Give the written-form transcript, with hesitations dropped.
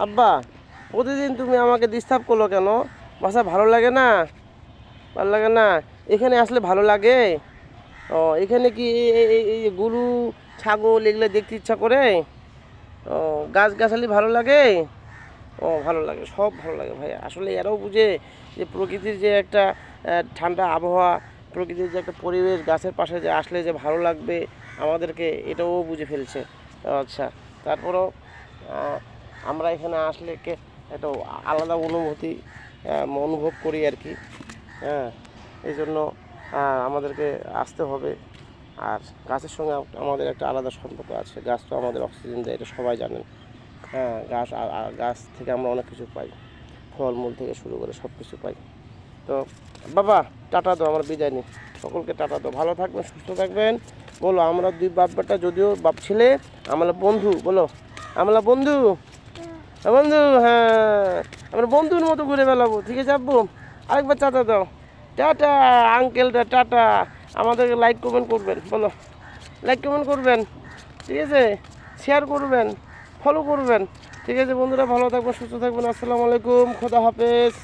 আব্বা, প্রতিদিন তুমি আমাকে ডিস্টার্ব করলো কেন? বাসা ভালো লাগে না? ভালো লাগে না? এখানে আসলে ভালো লাগে? ও, এখানে কি এই গরু ছাগল এগুলো দেখতে ইচ্ছা করে? ও, গাছগাছালি ভালো লাগে? ও, ভালো লাগে, সব ভালো লাগে ভাই। আসলে এরাও বুঝে যে প্রকৃতির যে একটা ঠান্ডা আবহাওয়া, প্রকৃতির যে একটা পরিবেশ, গাছের পাশে যে আসলে যে ভালো লাগবে আমাদেরকে, এটাও বুঝে ফেলছে। আচ্ছা, তারপরও আহ, আমরা এখানে আসলে একটা আলাদা অনুভূতি অনুভব করি আর কি। হ্যাঁ, এই জন্য আমাদেরকে আসতে হবে। আর গাছের সঙ্গে আমাদের একটা আলাদা সম্পর্ক আছে। গাছ তো আমাদের অক্সিজেন দেয়, এটা সবাই জানেন। হ্যাঁ, গাছ থেকে আমরা অনেক কিছু পাই, ফলমূল থেকে শুরু করে সব কিছু পাই। তো বাবা, টাটা দাও, আমরা বিদায় নিই। সকলকে টাটা দাও, ভালো থাকবেন, সুস্থ থাকবেন। বলো, আমরা দুই বাপ বেটা যদিও বাপ ছেলে, আমরা বন্ধু। বলো, আমরা বন্ধু। হ্যাঁ, বন্ধু, হ্যাঁ, আমরা বন্ধুর মতো ঘুরে বেড়াবো, ঠিক আছে আব্বু? আরেকবার টাটা দাও। টাটা আঙ্কেলটা, টাটা। আমাদেরকে লাইক কমেন্ট করবেন, বলো, লাইক কমেন্ট করবেন, ঠিক আছে? শেয়ার করবেন, ফলো করবেন, ঠিক আছে বন্ধুরা? ভালো থাকবেন, সুস্থ থাকবেন। আসসালামু আলাইকুম, খোদা হাফেজ।